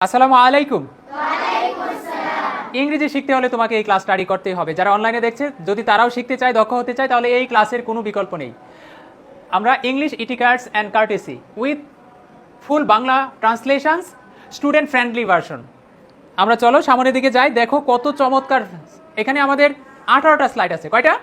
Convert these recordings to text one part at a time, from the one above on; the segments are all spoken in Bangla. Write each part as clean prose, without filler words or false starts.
আসসালামু আলাইকুম। ইংরেজি শিখতে হলে তোমাকে এই ক্লাস স্টাডি করতেই হবে। যারা অনলাইনে দেখছে, যদি তারাও শিখতে চায়, দক্ষ হতে চায়, তাহলে এই ক্লাসের কোনো বিকল্প নেই। আমরা English etiquettes and courtesy with full Bangla translations, student friendly version. আমরা চলো সামনের দিকে যাই। দেখো কত চমৎকার। এখানে আমাদের 18টা স্লাইড আছে। কয়টা?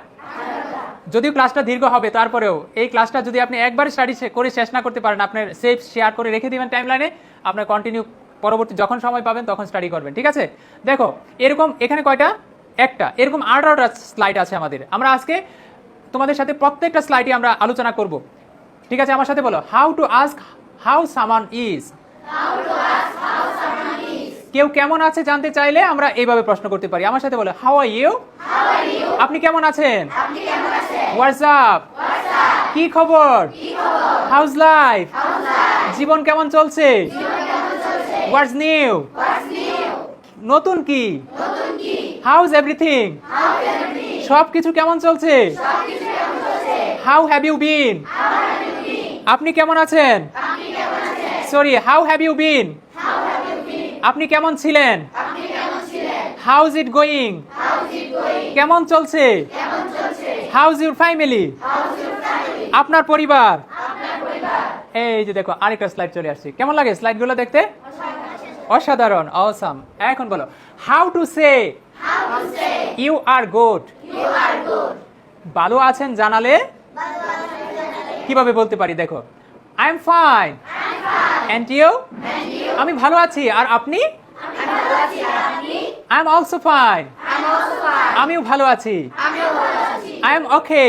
যদিও ক্লাসটা দীর্ঘ হবে, তারপরেও এই ক্লাসটা যদি আপনি একবার স্টাডি করে শেষ না করতে পারেন, আপনার সেভ শেয়ার করে রেখে দিবেন টাইমলাইনে। আপনার কন্টিনিউ পরবর্তী যখন সময় পাবেন তখন স্টাডি করবেন, ঠিক আছে? দেখো এরকম এখানে কয়টা? একটা। এরকম 18টা স্লাইড আছে আমাদের। আমরা আজকে তোমাদের সাথে প্রত্যেকটা স্লাইডে আমরা আলোচনা করব, ঠিক আছে? আমার সাথে বলো, হাউ টু আস্ক হাউ সামান ইজ। কেউ কেমন আছে জানতে চাইলে আমরা এইভাবে প্রশ্ন করতে পারি। আমার সাথে বলো, হাউ আর ইউ। আপনি কেমন আছেন? What's up. কি খবর? How's life. জীবন কেমন চলছে? What's new. নতুন কি? How's everything. সব কিছু কেমন চলছে? How have you been. আপনি কেমন আছেন? Sorry, how have you been. আপনি কেমন ছিলেন? How's it going. কেমন চলছে? How's your family. আপনার পরিবার। এই যে দেখো আরেকটা স্লাইড চলে আসছে। কেমন লাগে স্লাইডগুলো দেখতে? অসাধারণ, অসাম। এখন বলো, how to say you are good. ভালো আছেন জানালে কিভাবে বলতে পারি? দেখো, I am fine and you. আমি ভালো আছি, আর আপনি? I am also fine. আমিও ভালো আছি। I am okay.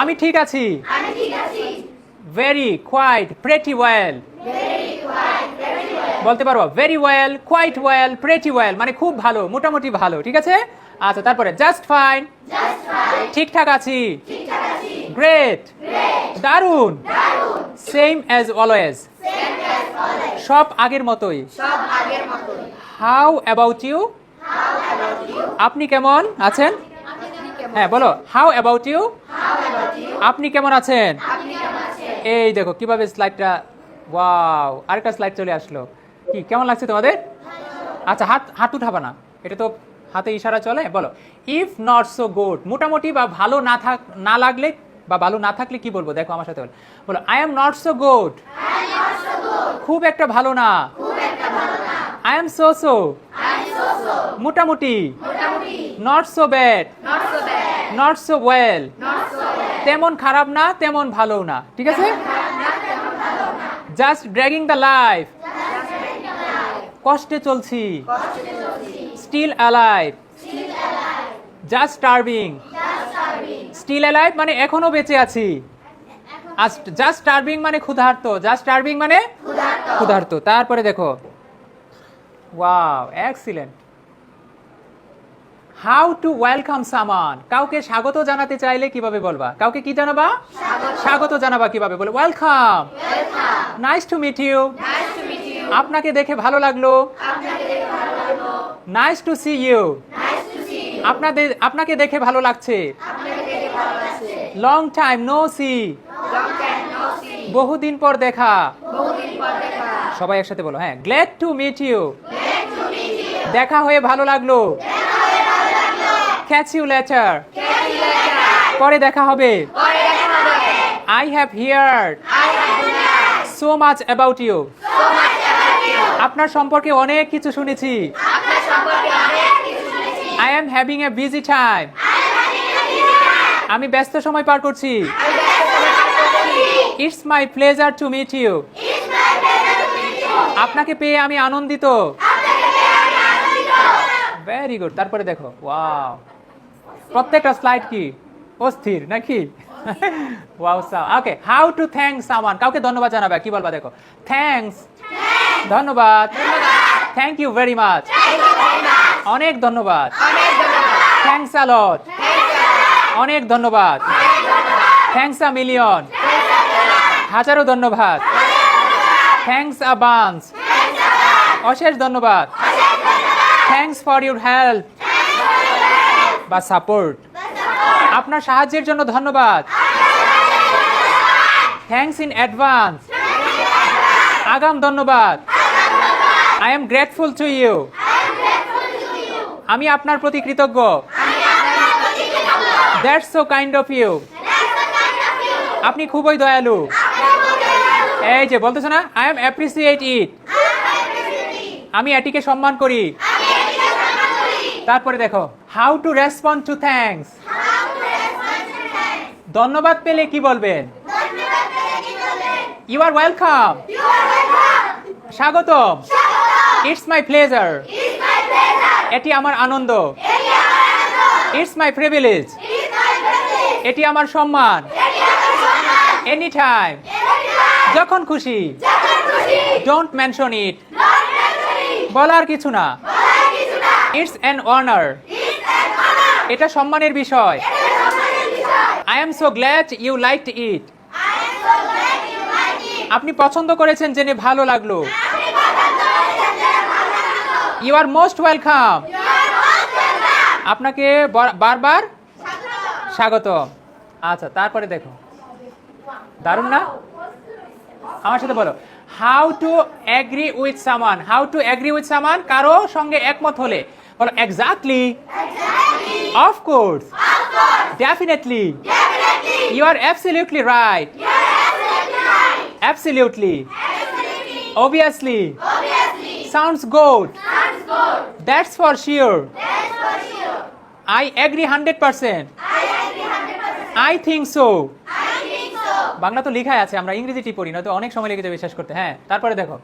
আমি ঠিক আছি। Very quite pretty well. বলতে পারবো very well, quite well, pretty well মানে খুব ভালো, মোটামুটি ভালো, ঠিক আছে? আচ্ছা, তারপরে জাস্ট ফাইন, ঠিকঠাক আছি। গ্রেট, দারুণ। সেম অ্যাজ অলওয়েজ, সব আগের মতোই। How about you. আপনি কেমন আছেন? হ্যাঁ বলো, হাউ অ্যাবাউট ইউ। আপনি কেমন আছেন? এই দেখো কিভাবে স্লাইডটা, ওয়াও, আরেকটা স্লাইড চলে আসলো। কি কেমন লাগছে তোমাদের? আচ্ছা, হাত উঠাবা না, এটা তো হাতে ইশারা চলে। বলো, ইফ নট সো গুড। মোটামুটি বা ভালো না লাগলে বা ভালো না থাকলে কি বলবো? দেখো আমার সাথে বলো, I am not so good. খুব একটা ভালো না। I am so so. মোটামুটি। Not so bad. Not so well. তেমন খারাপ না, তেমন ভালো না, ঠিক আছে? Just dragging the life. কষ্টে চলছি। Still alive. Just starving. Still alive মানে এখনো বেঁচে আছি। জাস্ট স্টার্ভিং মানে ক্ষুধার্ত। জাস্ট স্টার্ভিং মানে ক্ষুধার্ত। তারপরে দেখো, wow, excellent. How to welcome সামান। কাউকে স্বাগত জানাতে চাইলে কিভাবে বলবা? কাউকে কি জানাবা? স্বাগত জানাবা কিভাবে? বলে welcome. Nice to meet you. আপনাকে দেখে ভালো লাগলো। Nice to see you. আপনাকে দেখে ভালো লাগছে। Long time no see. বহুদিন পর দেখা। সবাই একসাথে বলো, হ্যাঁ, গ্ল্যাড টু মিট ইউ। দেখা হয়ে ভালো লাগলো। Catch you later. পরে দেখা হবে। I have heard so much about you. আপনার সম্পর্কে অনেক কিছু শুনেছি। I am having a busy time. আমি ব্যস্ত সময় পার করছি। It's my pleasure to meet you. আপনাকে পেয়ে আমি আনন্দিত। Very good. তারপরে দেখো, ওয়াও, প্রত্যেকটা স্লাইড কি অস্থির নাকি? Wow, okay. How to thank someone. কাউকে ধন্যবাদ জানাবে, কি বলবা? দেখো, থ্যাঙ্কস, ধন্যবাদ। থ্যাংক ইউ ভেরি মাচ, অনেক ধন্যবাদ। থ্যাঙ্কস আ লট, অনেক ধন্যবাদ। থ্যাঙ্কস আ মিলিয়ন, হাজারো ধন্যবাদ। থ্যাঙ্কস আ বান্স, অশেষ ধন্যবাদ। থ্যাঙ্কস ফর ইউর হেল্প বা সাপোর্ট, আপনার সাহায্যের জন্য ধন্যবাদ। থ্যাঙ্কস ইন অ্যাডভান্স, আগাম ধন্যবাদ। I am grateful to you. আমি আপনার প্রতি কৃতজ্ঞ. That's so kind of you. আপনি খুবই দয়ালু. এই যে বলতেছো না, I am appreciate it. আমি এটিকে সম্মান করি. তারপরে দেখো, how to respond to thanks. ধন্যবাদ পেলে কি বলবেন? You are welcome. স্বাগতম. It's my pleasure. এটি আমার আনন্দ. It's my privilege. এটি আমার সম্মান. Anytime. যখন খুশি. Don't mention it. বলার কিছু না. It's an honor. এটা সম্মানের বিষয়. I am so glad you liked it. আপনি পছন্দ করেছেন জেনে ভালো লাগলো. You are most welcome. আপনাকে বারবার স্বাগত. আচ্ছা, তারপরে দেখো, দারুণ না? আমার সাথে বলো, how to agree with someone. How to agree with someone, কারো সঙ্গে একমত হলে বলো, exactly, of course, definitely, you are absolutely right, absolutely, obviously, sounds good, that's for sure, I agree 100%, I think so. Bangla তো লেখাই আছে, আমরা ইংরেজিটি পড়ি না, তো অনেক সময় লেগে যাবে বিশ্বাস করতে. হ্যাঁ, তারপরে দেখো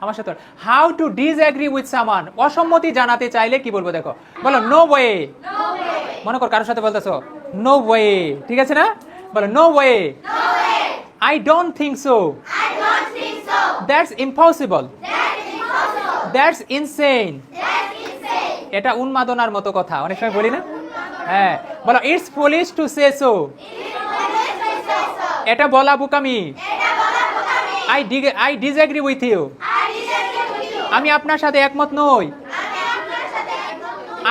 আমার সাথে, হাউ টু ডিসএগ্রি উইথ সামান. অসম্মতি জানাতে চাইলে কি বলবো? দেখো, বলো নো ওয়ে. মনে কর কারোর সাথে বলতেছো নো ওয়ে, ঠিক আছে না? বলো no way, I don't think so, that's impossible, that's insane. এটা উন্মাদনার মতো কথা, অনেক সময় বলি না? হ্যাঁ, বলো it's foolish to say so. এটা বলা বোকামি. I disagree with you. আমি আপনার সাথে একমত নই.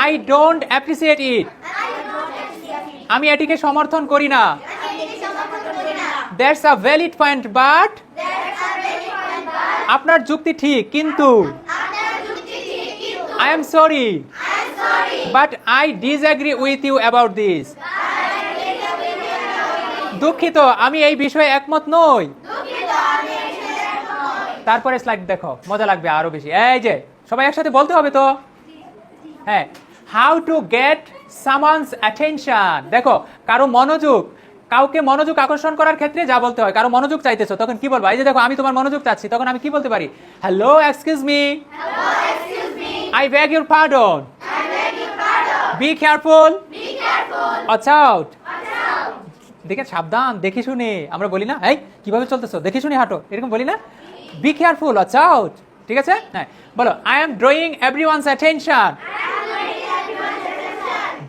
I don't appreciate it. আমি এটিকে সমর্থন করি না. That's a valid point, but আপনার যুক্তি ঠিক, কিন্তু I am sorry, but I disagree with you about this. দুঃখিত, আমি এই বিষয়ে একমত নই. তারপরে স্লাইড দেখো, মজা লাগবে আরো বেশি. এই যে সবাই একসাথে বলতে হবে তো. হ্যাঁ, হাউ টু গেট সামানস অ্যাটেনশন. দেখো, কারো মনোযোগ, কাউকে মনোযোগ আকর্ষণ করার ক্ষেত্রে যা বলতে হয়, কারো মনোযোগ চাইতেছো তখন কি বলবো? এই যে দেখো, আমি তোমার মনোযোগ চাচ্ছি, তখন আমি কি বলতে পারি? Hello, excuse me, I beg your pardon, be careful, watch out. দেখে সাবধান, দেখে শুনে আমরা বলি না, এই কিভাবে চলতেছো, দেখে শুনে হাঁটো, এরকম বলি না? বি কেয়ারফুল, ওয়াচ আউট, ঠিক আছে? হ্যাঁ, বলো, I am drawing everyone's attention.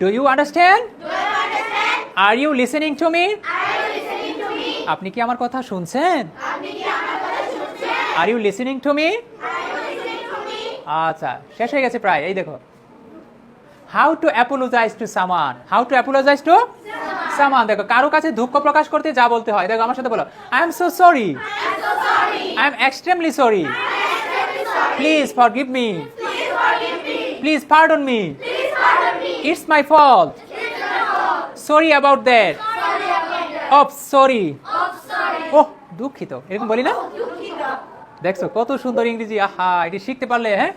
Do you understand? Are you listening to me? আপনি কি আমার কথা শুনছেন? Are you listening to me? আচ্ছা, শেষ হয়ে গেছে প্রায়. এই দেখো, how to apologise to someone. How to apologise to someone. দেখো, কারো কাছে দুঃখ প্রকাশ করতে যা বলতে হয়. দেখো, আমার সাথে বলো, I am so sorry, I am extremely sorry, please forgive me, please pardon me, it's my fault, sorry about that, off sorry, oh দুঃখিত, এরকম বলি না? দেখছো কত সুন্দর ইংরেজি. আহা, এটি শিখতে পারলে, হ্যাঁ,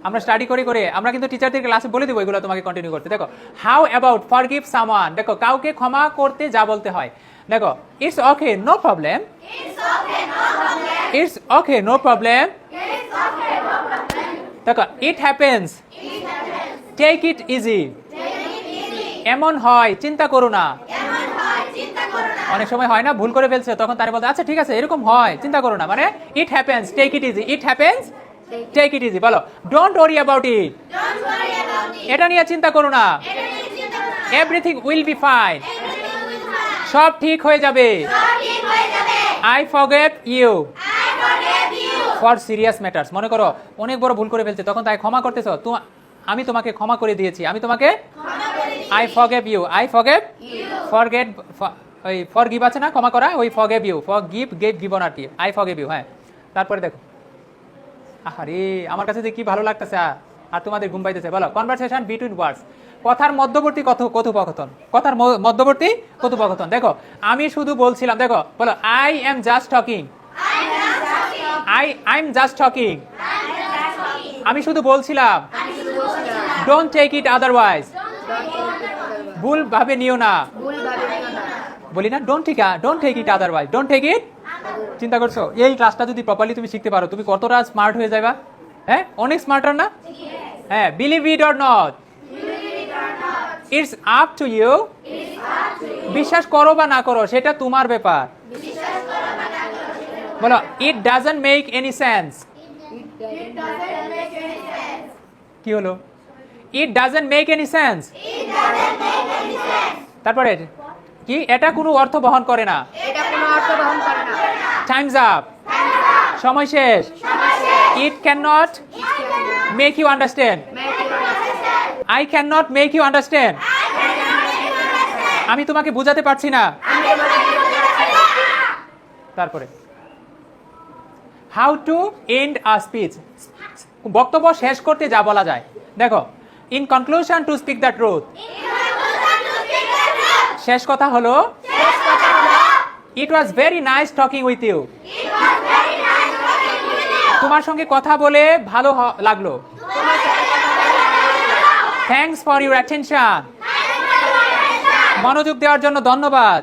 আমরা স্টাডি করে করে আমরা কিন্তু টিচারদের ক্লাসে বলে দেবো এগুলো তোমাকে কন্টিনিউ করতে. দেখো, হাউ অ্যাবাউট ফরগিভ সামান. দেখো, কাউকে ক্ষমা করতে যা বলতে হয়. দেখো, it's okay no problem, it's okay no problem. দেখো, it happens, take it easy. এমন হয়, চিন্তা করো না. অনেক সময় হয় না, ভুল করে ফেলছে, তখন তারা বলতে, আচ্ছা ঠিক আছে, এরকম হয়, চিন্তা করো না. মানে it happens, take it easy. It happens, take it easy. বলো, ডোন্ট ওয়ারি অ্যাবাউট ইট. এটা নিয়ে চিন্তা করো না. Everything will be fine. সব ঠিক হয়ে যাবে. I forgive you for serious matters. মনে করো অনেক বড় ভুল করে ফেলছে, তখন তাই ক্ষমা করতেছো, আমি তোমাকে ক্ষমা করে দিয়েছি, আমি তোমাকে I forgive you. I forgave, forget, ওই ফরগিভ আছে না, ক্ষমা করা, ওই forgave you, forgive, gave, given আর কি, আই ফরগেভ ইউ. হ্যাঁ, তারপরে দেখো, আরে আমার কাছে যে কি ভালো লাগতেছে, আর তোমাদের ঘুম পাইতেছে। বলো, কনভারসেশন বিটুইন ওয়ার্ডস, কথার মধ্যবর্তী কথোপকথন, কথার মধ্যবর্তী কথোপকথন। দেখো আমি শুধু বলছিলাম, দেখো বলো, I am just talking, I am just talking, আমি শুধু বলছিলাম। ডোন্ট টেক ইট আদারওয়াইজ, ভুল ভাবে নিও না, বলি না don't take it otherwise, don't take it. চিন্তা করছো এই ক্লাসটা যদি প্রপারলি তুমি শিখতে পারো, তুমি কতটা স্মার্ট হয়ে যাবা? হ্যাঁ, অনেক স্মার্টার না? হ্যাঁ, believe it or not, it's up to you. বিশ্বাস করো বা না করো সেটা তোমার ব্যাপার। বলো, it doesn't make any sense. কি হলো? It doesn't make any sense. তারপরে কি? এটা কোনো অর্থ বহন করে না। টাইমস আপ, সময় শেষ। It can not make you understand, I can not make you understand. আমি তোমাকে বুঝাতে পারছি না। তারপরে how to end a speech, বক্তব্য শেষ করতে যা বলা যায়। দেখো, in conclusion to speak the truth, শেষ কথা হলো it was very nice talking with you, তোমার সঙ্গে কথা বলে ভালো লাগলো। থ্যাঙ্কস ফর ইউর অ্যাটেনশন, মনোযোগ দেওয়ার জন্য ধন্যবাদ।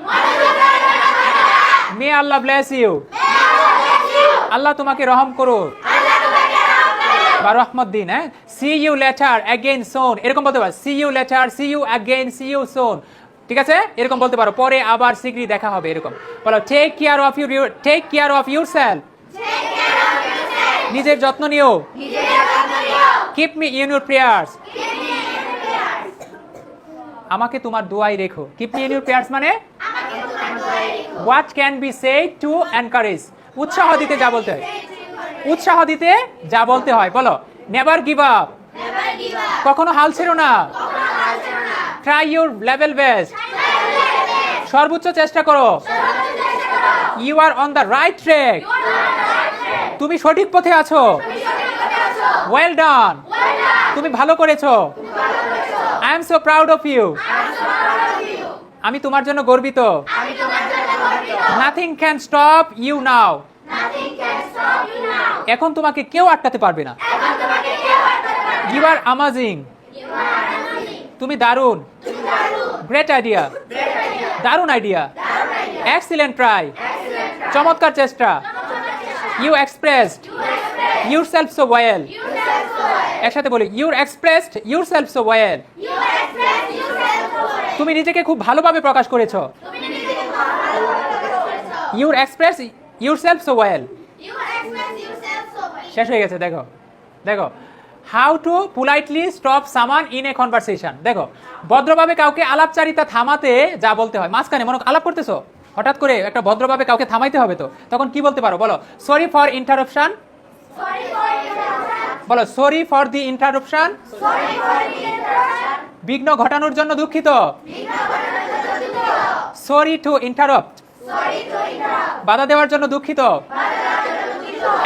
মে আল্লাহ ব্লেস ইউ, আল্লাহ তোমাকে রহম করুক বা রহমত দিন। হ্যাঁ, see you later again soon, এরকম বলতে পারো। See you later, see you again, see you soon, ঠিক আছে? এরকম বলতে পারো, পরে আবার শীঘ্রই দেখা হবে, এরকম বলো। টেক কেয়ার অফ ইউরসেলফ, নিজের যত্ন নিও। Keep me in your prayers, আমাকে তোমার দোয়ায় রেখো। Keep me in your prayers মানে what can be said to encourage, উৎসাহ দিতে যা বলতে হয়, উৎসাহ দিতে যা বলতে হয়। বলো, নেভার গিভ আপ, কখনো হাল ছেড়ো না। ট্রাই ইউর লেভেল বেস্ট, সর্বোচ্চ চেষ্টা করো। You are on the right track, তুমি সঠিক পথে আছো। ওয়েল ডান, তুমি ভালো করেছো। I am so proud of you, আমি তোমার জন্য গর্বিত। Nothing can stop you now, এখন তোমাকে কেউ আটকাতে পারবে না। ইউ আর অ্যামেজিং, তুমি দারুণ। গ্রেট আইডিয়া, দারুণ আইডিয়া। এক্সিলেন্ট ট্রাই, চমৎকার চেষ্টা। You expressed yourself so well, একসাথে বলি, you expressed yourself so well, তুমি নিজেকে খুব ভালোভাবে প্রকাশ করেছো। You express yourself so well, শেষ হয়ে গেছে। দেখো দেখো, how to politely stop someone in a conversation. দেখো, ভদ্রভাবে কাউকে আলাপচারিতা থামাতে যা বলতে হয়। মাঝখানে মনে আলাপ করতেছো, হঠাৎ করে একটা ভদ্রভাবে কাউকে থামাইতে হবে, তো তখন কি বলতে পারো? বলো, সরি ফর ইন্টারাপশন, বলো সরি ফর দি ইন্টারাপশন, বিঘ্ন ঘটানোর জন্য দুঃখিত। সরি টু ইন্টারাপ্ট, বাধা দেওয়ার জন্য দুঃখিত।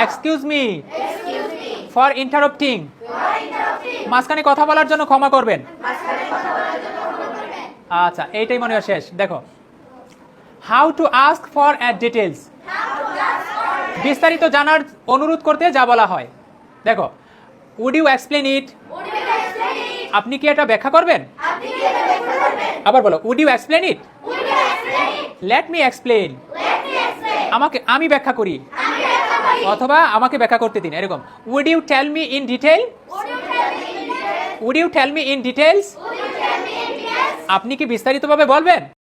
এক্সকিউজ মি ফর ইন্টারাপ্টিং, মাঝখানে কথা বলার জন্য ক্ষমা করবেন। আচ্ছা, এইটাই মনে হয় শেষ। দেখো, how to ask for details, বিস্তারিত জানার অনুরোধ করতে যা বলা হয়। দেখো, উড ইউ এক্সপ্লেইন ইট, আপনি কি এটা ব্যাখ্যা করবেন? আবার বলো, would you explain it, let me explain, আমি ব্যাখ্যা করি, অথবা আমাকে ব্যাখ্যা করতে দিন, এরকম। Would you tell me in detail, would you tell me in details, আপনি কি বিস্তারিতভাবে বলবেন?